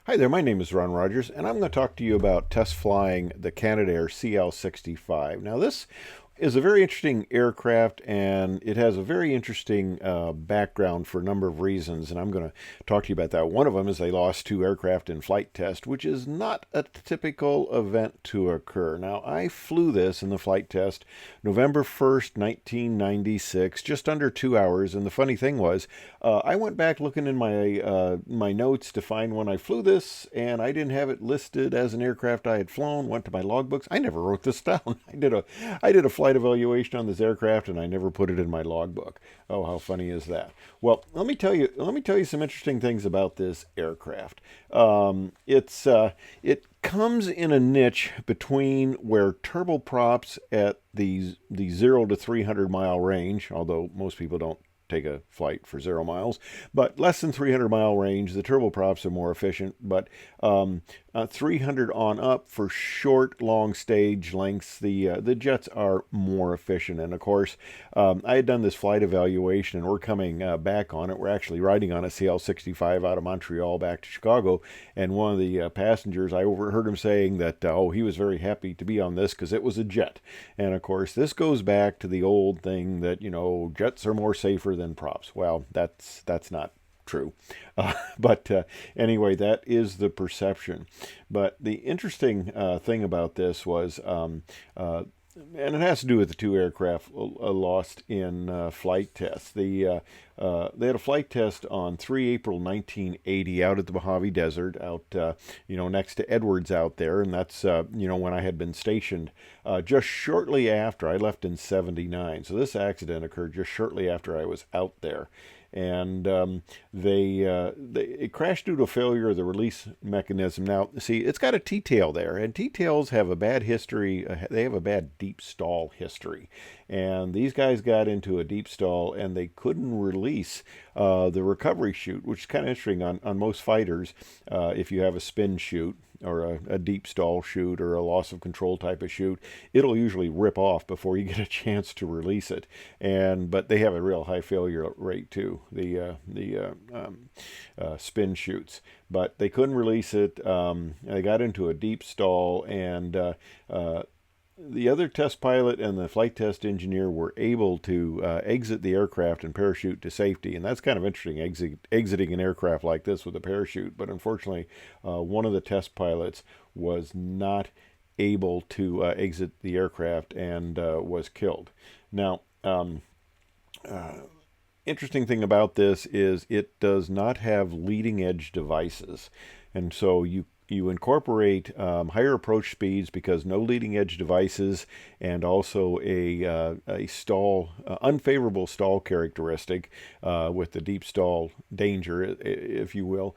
Hi there, my name is Ron Rogers, and I'm going to talk to you about test flying the Canadair CL-65. Now, this is a very interesting aircraft, and it has a very interesting background for a number of reasons, and I'm going to talk to you about that. One of them is they lost two aircraft in flight test, which is not a typical event to occur. Now, I flew this in the flight test November 1st, 1996, just under 2 hours, and the funny thing was, I went back looking in my notes to find when I flew this, and I didn't have it listed as an aircraft I had flown. Went to my logbooks. I never wrote this down. I did a flight evaluation on this aircraft, and I never put it in my logbook. Oh, how funny is that? Well, let me tell you some interesting things about this aircraft. It comes in a niche between where turboprops at the 0 to 300 mile range, although most people don't take a flight for 0 miles, but less than 300 mile range, the turboprops are more efficient, but 300 on up for short, long stage lengths, the jets are more efficient. And of course, I had done this flight evaluation, and we're coming back on it. We're actually riding on a CL-65 out of Montreal back to Chicago, and one of the passengers, I overheard him saying that he was very happy to be on this because it was a jet. And of course, this goes back to the old thing that jets are more safer than props. Well, that's not true. But anyway, that is the perception. But the interesting thing about this was, and it has to do with the two aircraft lost in flight tests. They had a flight test on 3 April 1980 out at the Mojave Desert, out next to Edwards out there, and that's when I had been stationed just shortly after I left in '79. So this accident occurred just shortly after I was out there. And it crashed due to a failure of the release mechanism. Now, see, it's got a T-tail there, and T-tails have a bad history. They have a bad deep stall history, and these guys got into a deep stall, and they couldn't release the recovery chute, which is kind of interesting on most fighters. If you have a spin chute or a deep stall chute or a loss of control type of chute, it'll usually rip off before you get a chance to release it. But they have a real high failure rate too, the spin chutes. But they couldn't release it. They got into a deep stall, and the other test pilot and the flight test engineer were able to exit the aircraft and parachute to safety. And that's kind of interesting, exiting an aircraft like this with a parachute. But unfortunately, one of the test pilots was not able to exit the aircraft and was killed. Now, interesting thing about this is it does not have leading edge devices. And so you incorporate higher approach speeds because no leading edge devices, and also a stall, unfavorable stall characteristic with the deep stall danger, if you will.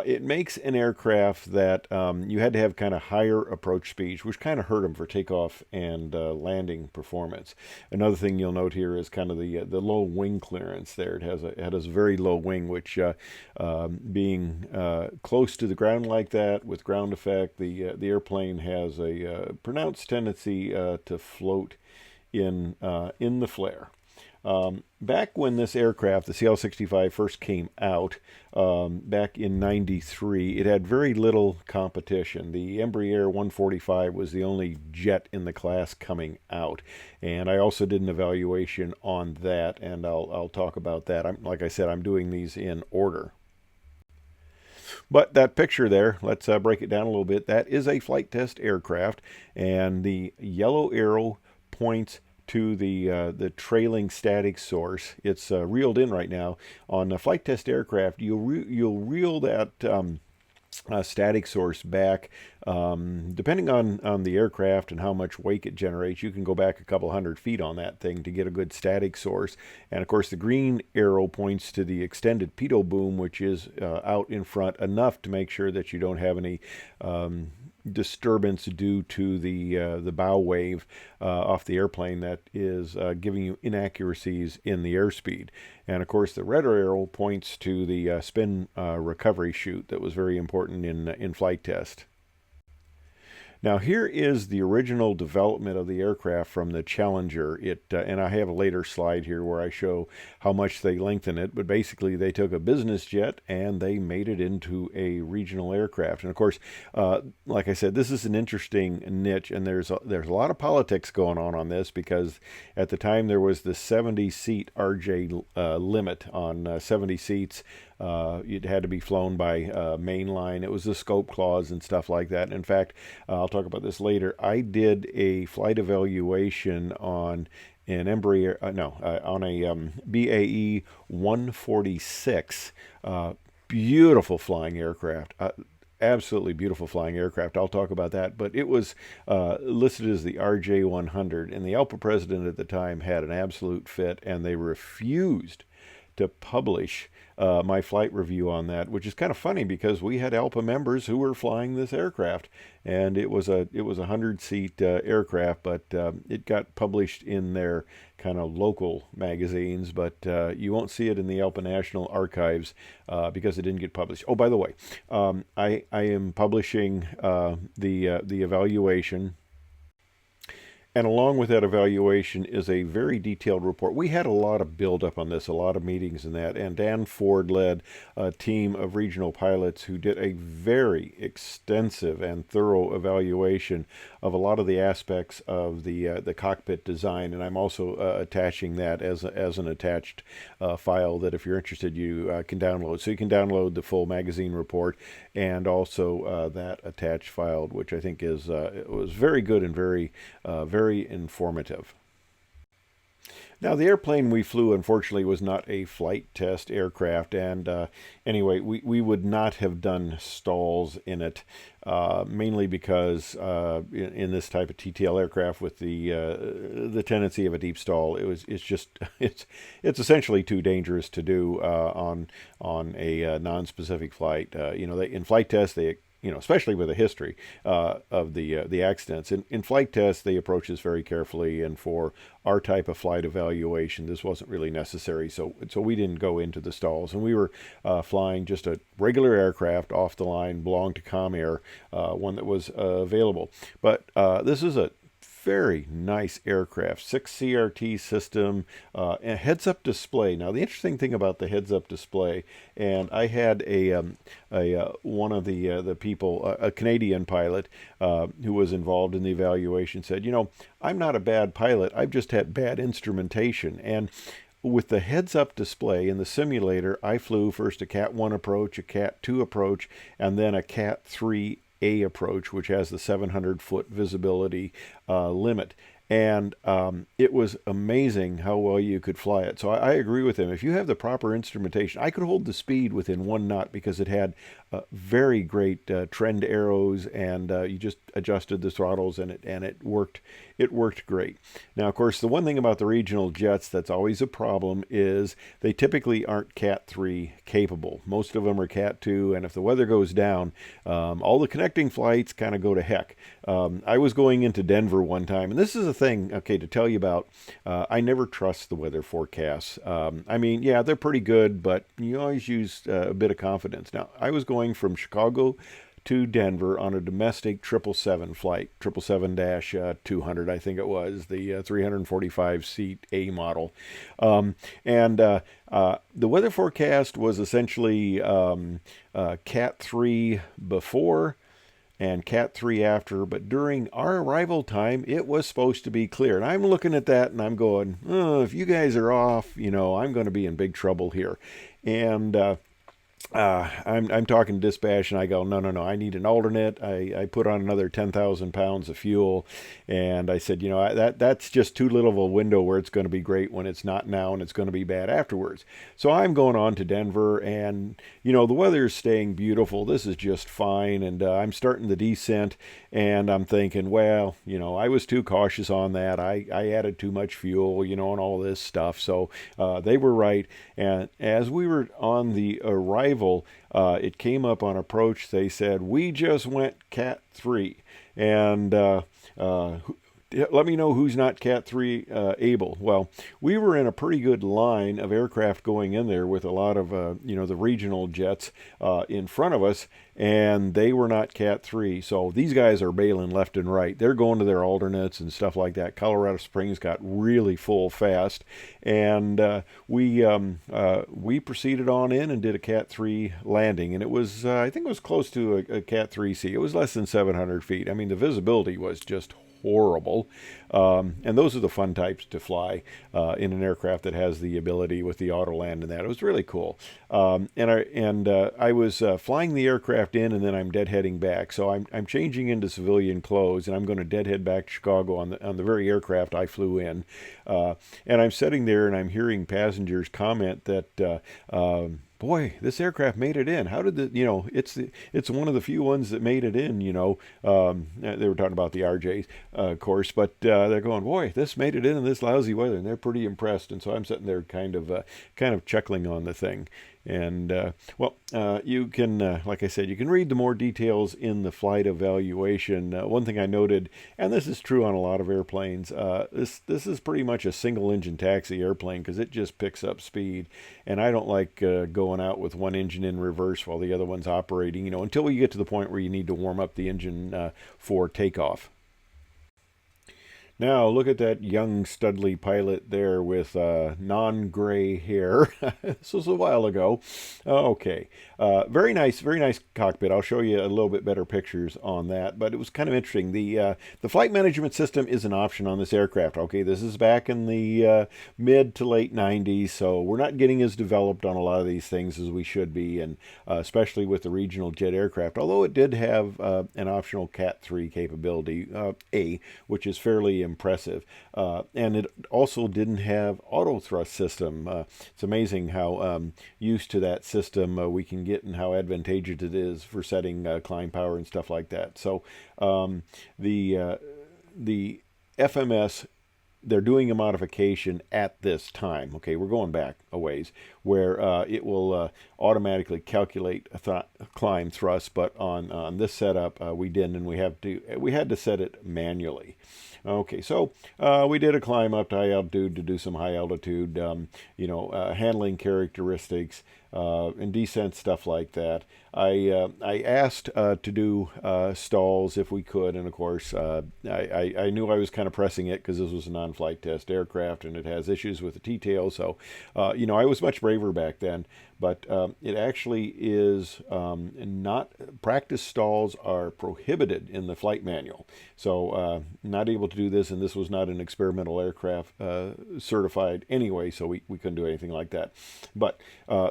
It makes an aircraft that you had to have kind of higher approach speeds, which kind of hurt them for takeoff and landing performance. Another thing you'll note here is kind of the low wing clearance there. It has a very low wing, which being close to the ground like that, with ground effect, the airplane has a pronounced tendency to float in the flare. Back when this aircraft, the CL-65, first came out back in '93, it had very little competition. The Embraer 145 was the only jet in the class coming out, and I also did an evaluation on that, and I'll talk about that. Like I said, I'm doing these in order. But that picture there, let's break it down a little bit. That is a flight test aircraft, and the yellow arrow points to the trailing static source. It's reeled in right now. On a flight test aircraft, you'll reel that static source back. Depending on the aircraft and how much wake it generates, you can go back a couple 100 feet on that thing to get a good static source. And of course, the green arrow points to the extended pitot boom, which is out in front enough to make sure that you don't have any disturbance due to the bow wave off the airplane that is giving you inaccuracies in the airspeed. And of course, the red arrow points to the spin recovery chute that was very important in flight test. Now here is the original development of the aircraft from the Challenger. And I have a later slide here where I show how much they lengthen it, but basically they took a business jet and they made it into a regional aircraft. And of course, like I said, this is an interesting niche, and there's a lot of politics going on this, because at the time there was the 70-seat RJ limit on 70 seats. It had to be flown by mainline. It was a scope clause and stuff like that. And in fact, I'll talk about this later. I did a flight evaluation on an Embraer, on a BAE 146. Beautiful flying aircraft. Absolutely beautiful flying aircraft. I'll talk about that. But it was listed as the RJ100, and the ALPA president at the time had an absolute fit, and they refused to publish my flight review on that, which is kind of funny because we had ALPA members who were flying this aircraft, and it was a 100-seat aircraft, but it got published in their kind of local magazines, but you won't see it in the ALPA National Archives because it didn't get published. Oh, by the way, I am publishing the evaluation. And along with that evaluation is a very detailed report. We had a lot of buildup on this, a lot of meetings and that. And Dan Ford led a team of regional pilots who did a very extensive and thorough evaluation of a lot of the aspects of the cockpit design. And I'm also attaching that as an attached file that, if you're interested, you can download. So you can download the full magazine report and also that attached file, which I think is was very good and very informative. Now, the airplane we flew, unfortunately, was not a flight test aircraft, and anyway, we would not have done stalls in it, mainly because in this type of TTL aircraft with the tendency of a deep stall, it's essentially too dangerous to do on a non-specific flight. In flight tests they, especially with a history of the accidents. In flight tests, they approach this very carefully, and for our type of flight evaluation, this wasn't really necessary, so we didn't go into the stalls. And we were flying just a regular aircraft off the line, belonged to Comair, one that was available. But this is a very nice aircraft, 6 CRT system, and heads-up display. Now, the interesting thing about the heads-up display, and I had one of the people, a Canadian pilot, who was involved in the evaluation, said, I'm not a bad pilot, I've just had bad instrumentation. And with the heads-up display in the simulator, I flew first a Cat 1 approach, a Cat 2 approach, and then a Cat 3A approach, which has the 700-foot visibility limit. And it was amazing how well you could fly it. So I agree with him. If you have the proper instrumentation, I could hold the speed within 1 knot because it had very great trend arrows, and you just adjusted the throttles, and it worked. It worked great. Now, of course, the one thing about the regional jets that's always a problem is they typically aren't Cat 3 capable. Most of them are Cat 2, and if the weather goes down, all the connecting flights kind of go to heck. I was going into Denver one time, and this is a thing, okay, to tell you about. I never trust the weather forecasts. I mean, yeah, they're pretty good, but you always use a bit of confidence. Now, I was going from Chicago to Denver on a domestic 777 flight, 777-200, I think it was, the 345-seat A model. And the weather forecast was essentially Cat 3 before and Cat 3 after, but during our arrival time, it was supposed to be clear. And I'm looking at that and I'm going, if you guys are off, I'm going to be in big trouble here. And I'm talking dispatch, and I go, no, I need an alternate. I put on another 10,000 pounds of fuel, and I said, that's just too little of a window where it's going to be great when it's not now, and it's going to be bad afterwards. So I'm going on to Denver, and the weather is staying beautiful. This is just fine, and I'm starting the descent, and I'm thinking, well, I was too cautious on that. I added too much fuel, and all this stuff. So they were right, and as we were on the arrival, it came up on approach. They said, we just went Cat 3, and let me know who's not Cat 3 able. Well, we were in a pretty good line of aircraft going in there with a lot of the regional jets in front of us, and they were not Cat 3. So these guys are bailing left and right. They're going to their alternates and stuff like that. Colorado Springs got really full fast, and we proceeded on in and did a Cat 3 landing, and it was I think it was close to a Cat 3C. It was less than 700 feet. I mean, the visibility was just horrible. And those are the fun types to fly in an aircraft that has the ability with the auto land and that. It was really cool. I was flying the aircraft in, and then I'm deadheading back. So I'm changing into civilian clothes, and I'm going to deadhead back to Chicago on the very aircraft I flew in. And I'm sitting there, and I'm hearing passengers comment that boy, this aircraft made it in. How did it's one of the few ones that made it in, they were talking about the RJs, of course, but they're going, boy, this made it in this lousy weather, and they're pretty impressed. And so I'm sitting there kind of chuckling on the thing. And you can, like I said, you can read the more details in the flight evaluation. One thing I noted, and this is true on a lot of airplanes, this is pretty much a single engine taxi airplane because it just picks up speed. And I don't like going out with one engine in reverse while the other one's operating, until we get to the point where you need to warm up the engine for takeoff. Now, look at that young Studley pilot there with non-gray hair. This was a while ago. Okay. Very nice cockpit. I'll show you a little bit better pictures on that, but it was kind of interesting. The flight management system is an option on this aircraft. Okay, this is back in the mid to late 90s, so we're not getting as developed on a lot of these things as we should be, and especially with the regional jet aircraft, although it did have an optional Cat 3 capability, A, which is fairly impressive. And it also didn't have auto thrust system. It's amazing how used to that system we can get and how advantageous it is for setting climb power and stuff like that. So the FMS, they're doing a modification at this time. Okay, we're going back a ways where it will automatically calculate a climb thrust, but on this setup we didn't, and we had to set it manually. Okay, so we did a climb up to high altitude to do some high altitude, handling characteristics and descent stuff like that. I asked to do stalls if we could, and of course I knew I was kind of pressing it because this was a non-flight test aircraft and it has issues with the T-tail. So I was much braver back then. But it actually is not, practice stalls are prohibited in the flight manual. So not able to do this, and this was not an experimental aircraft certified anyway, so we couldn't do anything like that. But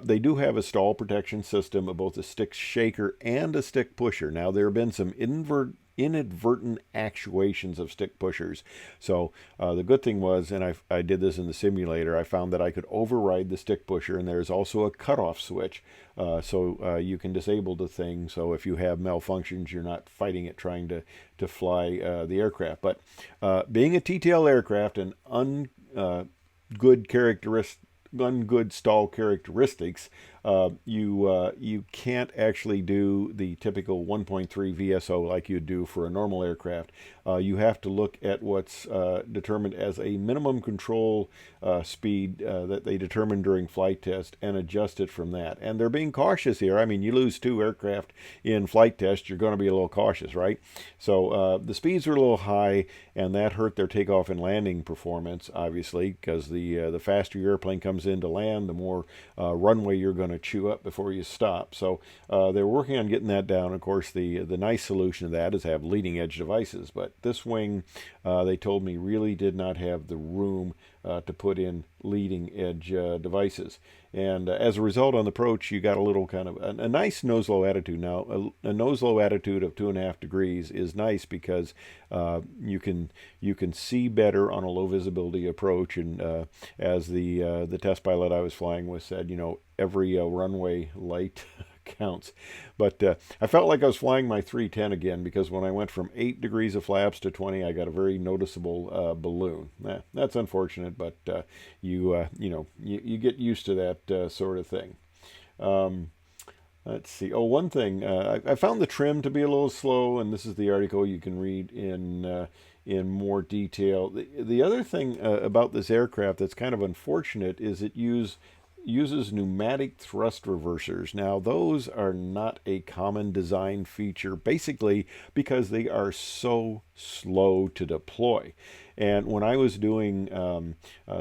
they do have a stall protection system of both a stick shaker and a stick pusher. Now, there have been some inadvertent actuations of stick pushers. So the good thing was, and I did this in the simulator, I found that I could override the stick pusher, and there's also a cutoff switch. So you can disable the thing, so if you have malfunctions, you're not fighting it trying to fly the aircraft. But being a T-tail aircraft and ungood stall characteristics, you can't actually do the typical 1.3 VSO like you'd do for a normal aircraft. You have to look at what's determined as a minimum control speed that they determine during flight test and adjust it from that. And they're being cautious here. I mean, you lose 2 aircraft in flight test, you're going to be a little cautious, right? So the speeds were a little high, and that hurt their takeoff and landing performance, obviously, because the faster your airplane comes in to land, the more runway you're going to chew up before you stop. So they're working on getting that down. Of course, the nice solution to that is have leading edge devices, but this wing, they told me, really did not have the room to put in leading edge devices. And as a result, on the approach, you got a little kind of a nice nose-low attitude. Now, a nose-low attitude of 2.5 degrees is nice because you can see better on a low visibility approach. And as the test pilot I was flying with said, every runway light counts. But I felt like I was flying my 310 again, because when I went from 8 degrees of flaps to 20, I got a very noticeable balloon. That's unfortunate, but you get used to that sort of thing. Let's see. Oh, one thing, I found the trim to be a little slow, and this is the article you can read in more detail. The other thing about this aircraft that's kind of unfortunate is it uses pneumatic thrust reversers. Now, those are not a common design feature, basically because they are so slow to deploy. And when I was doing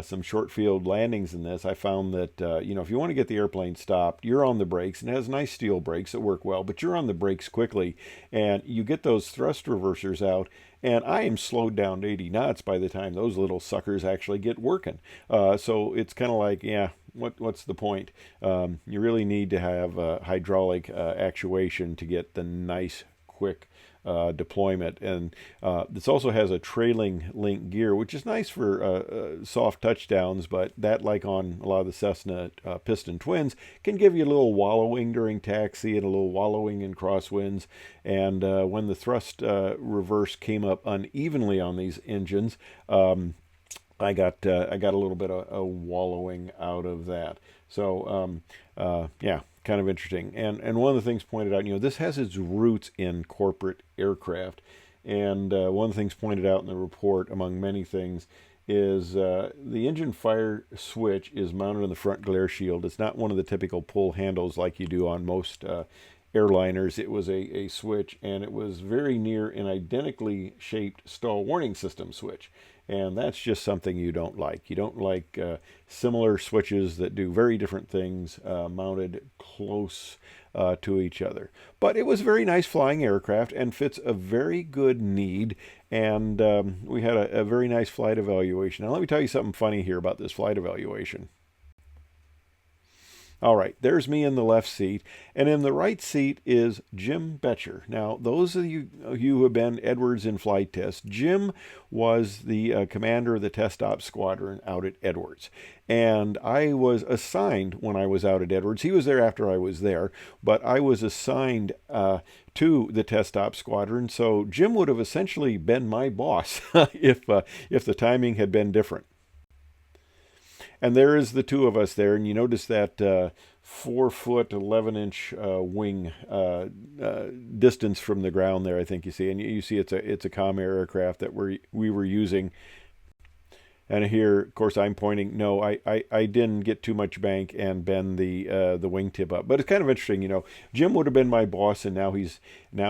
some short field landings in this, I found that if you want to get the airplane stopped, you're on the brakes, and it has nice steel brakes that work well, but you're on the brakes quickly, and you get those thrust reversers out, and I am slowed down to 80 knots by the time those little suckers actually get working. So it's kind of like, yeah, what's the point? You really need to have hydraulic actuation to get the nice, quick deployment. And this also has a trailing link gear, which is nice for soft touchdowns, but that, like on a lot of the Cessna piston twins, can give you a little wallowing during taxi and a little wallowing in crosswinds. And when the thrust reverse came up unevenly on these engines, I got a little bit of wallowing out of that. So yeah, kind of interesting. And one of the things pointed out, this has its roots in corporate aircraft. And one of the things pointed out in the report, among many things, is the engine fire switch is mounted on the front glare shield. It's not one of the typical pull handles like you do on most airliners. It was a switch, and it was very near an identically shaped stall warning system switch. And that's just something you don't like. You don't like similar switches that do very different things mounted close to each other. But it was a very nice flying aircraft and fits a very good need. And we had a very nice flight evaluation. Now, let me tell you something funny here about this flight evaluation. All right, there's me in the left seat, and in the right seat is Jim Betcher. Now, those of you who have been Edwards in flight tests, Jim was the commander of the test ops squadron out at Edwards. And I was assigned when I was out at Edwards. He was there after I was there, but I was assigned to the test ops squadron. So Jim would have essentially been my boss if the timing had been different. And there is the two of us there, and you notice that 4 foot 11-inch wing distance from the ground there. I think you see, and you see it's a Comair aircraft that we were using. And here, of course, I'm pointing. No, I didn't get too much bank and bend the wingtip up. But it's kind of interesting, Jim would have been my boss, and now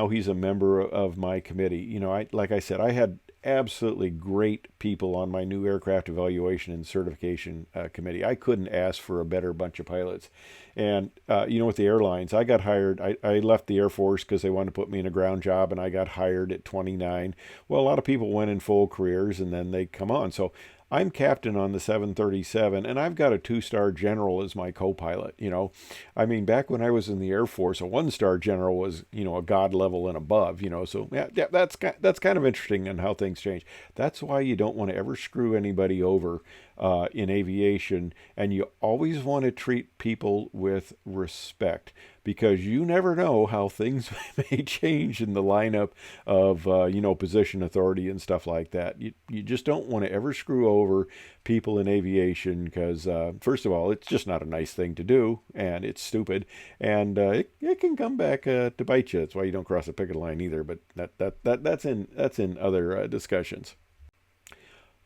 he's a member of my committee. Like I said, I had absolutely great people on my new aircraft evaluation and certification committee. I couldn't ask for a better bunch of pilots. And, with the airlines, I got hired. I left the Air Force because they wanted to put me in a ground job, and I got hired at 29. Well, a lot of people went in full careers, and then they come on. So I'm captain on the 737, and I've got a 2-star general as my co-pilot. I mean, back when I was in the Air Force, a 1-star general was, a god level and above. So yeah, that's kind of interesting in how things change. That's why you don't want to ever screw anybody over in aviation, and you always want to treat people with respect, because you never know how things may change in the lineup of position authority and stuff like that. You just don't want to ever screw over people in aviation, because first of all, it's just not a nice thing to do, and it's stupid, and it can come back to bite you. That's why you don't cross a picket line either. But that's in other discussions.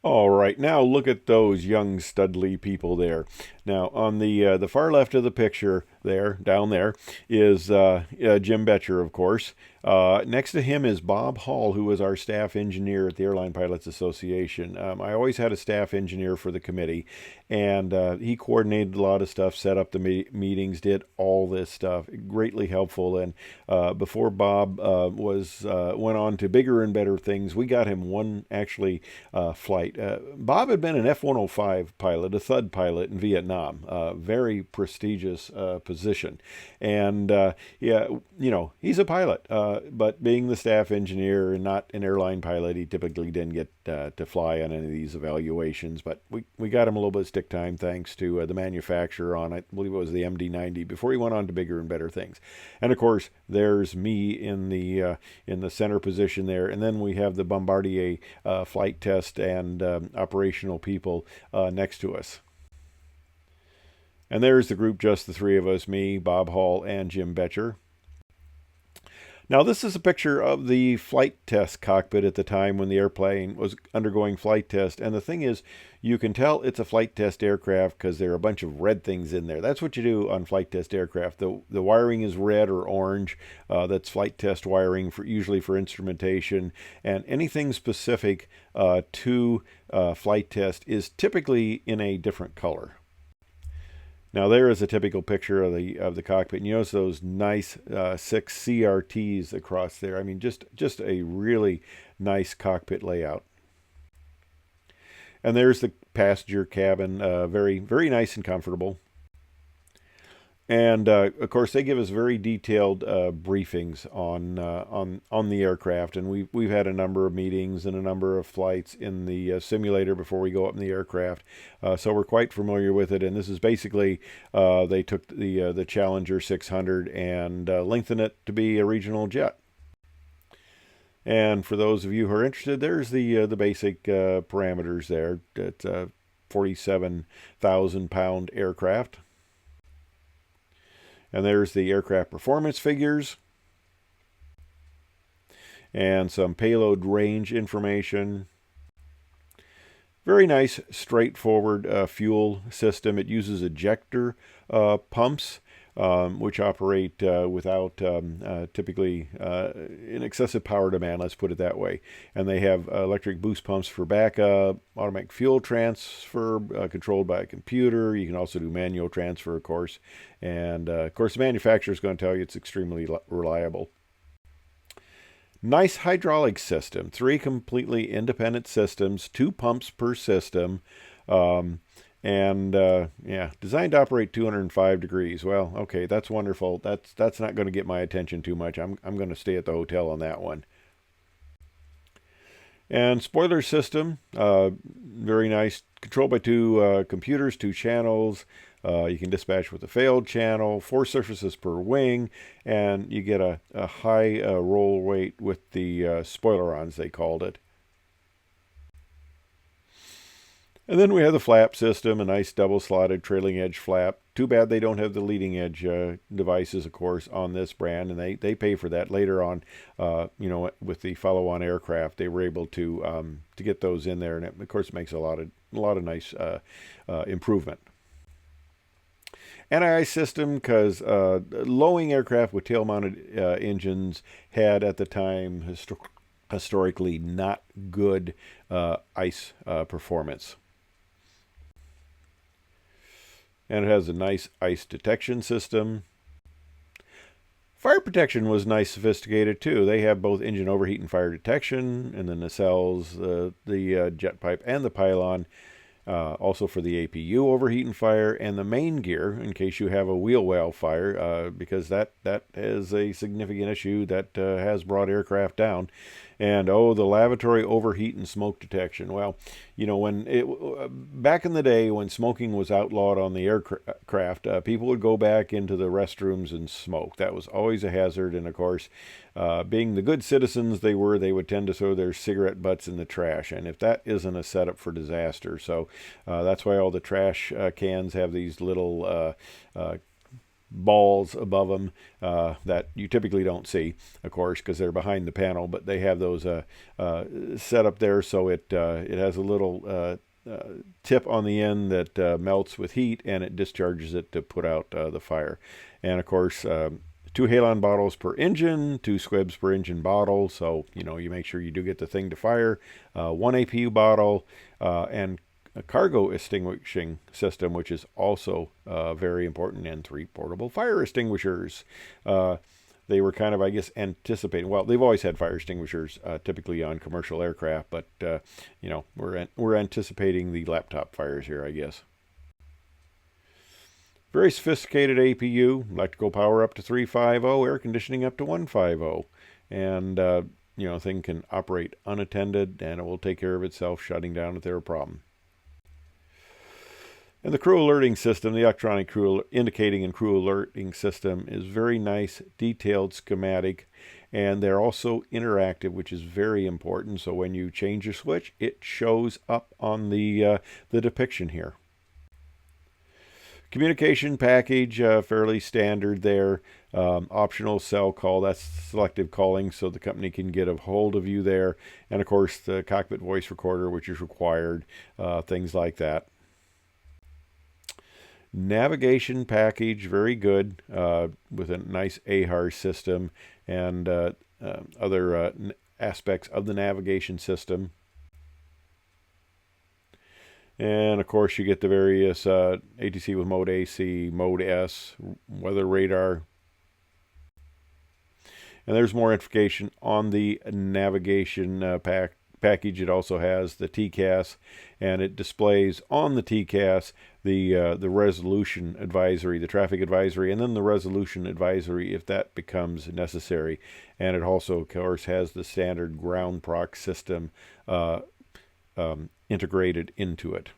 All right, now look at those young studly people there. Now, on the far left of the picture there, down there, is Jim Betcher, of course. Next to him is Bob Hall, who was our staff engineer at the Airline Pilots Association. I always had a staff engineer for the committee, and he coordinated a lot of stuff, set up the meetings, did all this stuff. Greatly helpful. And before Bob went on to bigger and better things, we got him one flight. Bob had been an F-105 pilot, a Thud pilot in Vietnam, very prestigious position. And he's a pilot, but being the staff engineer and not an airline pilot, he typically didn't get to fly on any of these evaluations. But we got him a little bit of stick time thanks to the manufacturer on, I believe it was the MD-90, before he went on to bigger and better things. And of course, there's me in the center position there, and then we have the Bombardier flight test and operational people next to us. And there's the group, just the three of us, me, Bob Hall, and Jim Betcher. Now, this is a picture of the flight test cockpit at the time when the airplane was undergoing flight test. And the thing is, you can tell it's a flight test aircraft because there are a bunch of red things in there. That's what you do on flight test aircraft. The wiring is red or orange. That's flight test wiring, usually for instrumentation. And anything specific to flight test is typically in a different color. Now there is a typical picture of the cockpit. And you notice those nice 6 CRTs across there. I mean, just a really nice cockpit layout. And there's the passenger cabin, very very nice and comfortable. And of course, they give us very detailed briefings on the aircraft, and we've had a number of meetings and a number of flights in the simulator before we go up in the aircraft, so we're quite familiar with it. And this is basically they took the Challenger 600 and lengthened it to be a regional jet. And for those of you who are interested, there's the basic parameters there. It's a 47,000-pound aircraft. And there's the aircraft performance figures and some payload range information. Very nice, straightforward fuel system. It uses ejector pumps, which operate without typically an excessive power demand, let's put it that way. And they have electric boost pumps for backup, automatic fuel transfer controlled by a computer. You can also do manual transfer, of course. And of course, the manufacturer is going to tell you it's extremely reliable. Nice hydraulic system, 3 completely independent systems, 2 pumps per system. Yeah, designed to operate 205 degrees. Well, okay, that's wonderful. That's not going to get my attention too much. I'm going to stay at the hotel on that one. And spoiler system, very nice. Controlled by 2 computers, 2 channels. You can dispatch with a failed channel, 4 surfaces per wing, and you get a high roll rate with the spoilerons, they called it. And then we have the flap system, a nice double-slotted trailing edge flap. Too bad they don't have the leading edge devices, of course, on this brand, and they pay for that later on. With the follow-on aircraft, they were able to get those in there, and it, of course, makes a lot of nice improvement. NII system, because low-wing aircraft with tail-mounted engines had at the time historically not good ice performance. And it has a nice ice detection system. Fire protection was nice, sophisticated too. They have both engine overheat and fire detection, and the nacelles, the jet pipe, and the pylon. Also for the APU overheat and fire, and the main gear in case you have a wheel well fire, because that is a significant issue that has brought aircraft down. And the lavatory overheat and smoke detection. Well, back in the day when smoking was outlawed on the aircraft, people would go back into the restrooms and smoke. That was always a hazard. And of course, being the good citizens they were, they would tend to throw their cigarette butts in the trash. And if that isn't a setup for disaster, so that's why all the trash cans have these little balls above them that you typically don't see, of course, because they're behind the panel, but they have those set up there so it has a little tip on the end that melts with heat, and it discharges it to put out the fire. And of course, 2 halon bottles per engine, 2 squibs per engine bottle, so you make sure you do get the thing to fire. 1 APU bottle, and a cargo extinguishing system, which is also very important, and 3 portable fire extinguishers. They were kind of, I guess, anticipating. Well, they've always had fire extinguishers, typically on commercial aircraft, but we're anticipating the laptop fires here, I guess. Very sophisticated APU, electrical power up to 350, air conditioning up to 150, and thing can operate unattended, and it will take care of itself, shutting down if there's a problem. And the crew alerting system, the electronic crew indicating and crew alerting system, is very nice, detailed schematic, and they're also interactive, which is very important. So when you change your switch, it shows up on the depiction here. Communication package, fairly standard there. Optional cell call, that's selective calling so the company can get a hold of you there. And of course the cockpit voice recorder, which is required, things like that. Navigation package, very good, with a nice AHAR system and other aspects of the navigation system. And of course you get the various ATC with mode AC, mode S, weather radar. And there's more information on the navigation package. It also has the TCAS, and it displays on the TCAS the resolution advisory, the traffic advisory, and then the resolution advisory if that becomes necessary. And it also, of course, has the standard ground proc system integrated into it.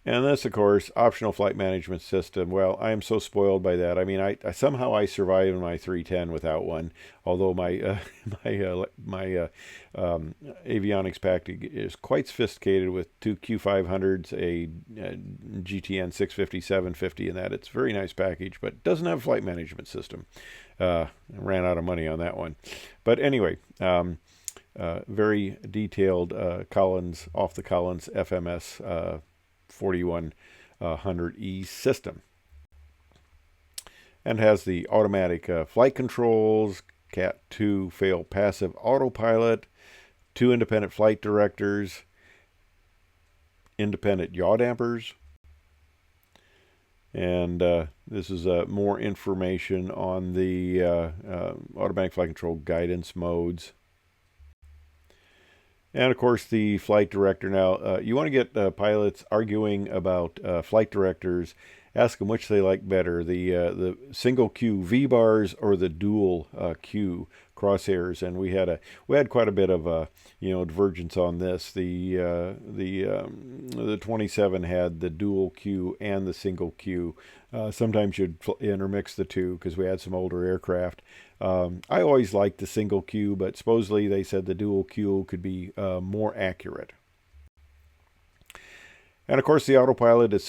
And this, of course, optional flight management system. Well, I am so spoiled by that. I mean, I somehow I survived in my 310 without one. Although my avionics package is quite sophisticated with two Q500s, a GTN 650, 750, and that. It's a very nice package, but doesn't have a flight management system. Ran out of money on that one. But anyway. Very detailed Collins, off the Collins FMS 4100E system, and has the automatic flight controls, Cat 2 fail passive autopilot, 2 independent flight directors, independent yaw dampers, and this is more information on the automatic flight control guidance modes. And of course the flight director. Now you want to get pilots arguing about flight directors. Ask them which they like better, the single Q V bars or the dual Q crosshairs. And we had quite a bit of divergence on this. The 27 had the dual Q and the single Q. Sometimes you'd intermix the two because we had some older aircraft. I always liked the single Q, but supposedly they said the dual Q could be more accurate. And of course the autopilot is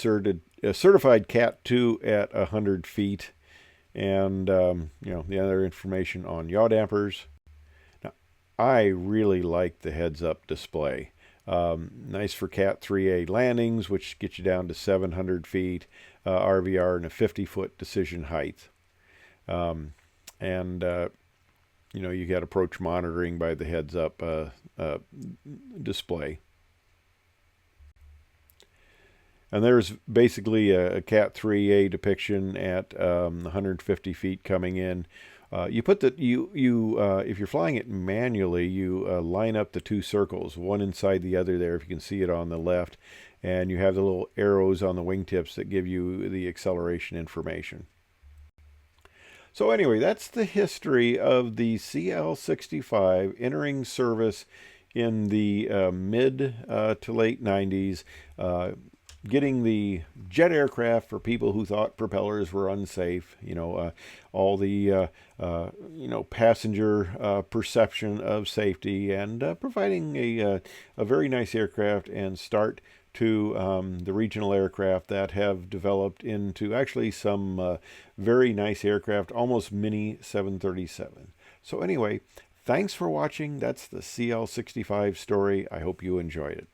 certified Cat 2 at 100 feet. And the other information on yaw dampers. Now, I really like the heads-up display. Nice for Cat 3A landings, which gets you down to 700 feet, RVR, and a 50-foot decision height. You got approach monitoring by the heads-up display. And there's basically a Cat 3A depiction at 150 feet coming in. If you're flying it manually, you line up the two circles, one inside the other there, if you can see it on the left, and you have the little arrows on the wingtips that give you the acceleration information. So anyway, that's the history of the CL-65 entering service in the mid to late 90s. Getting the jet aircraft for people who thought propellers were unsafe, all the passenger perception of safety, and providing a very nice aircraft and start to the regional aircraft that have developed into actually some very nice aircraft, almost mini 737. So anyway, thanks for watching. That's the CL-65 story. I hope you enjoyed it.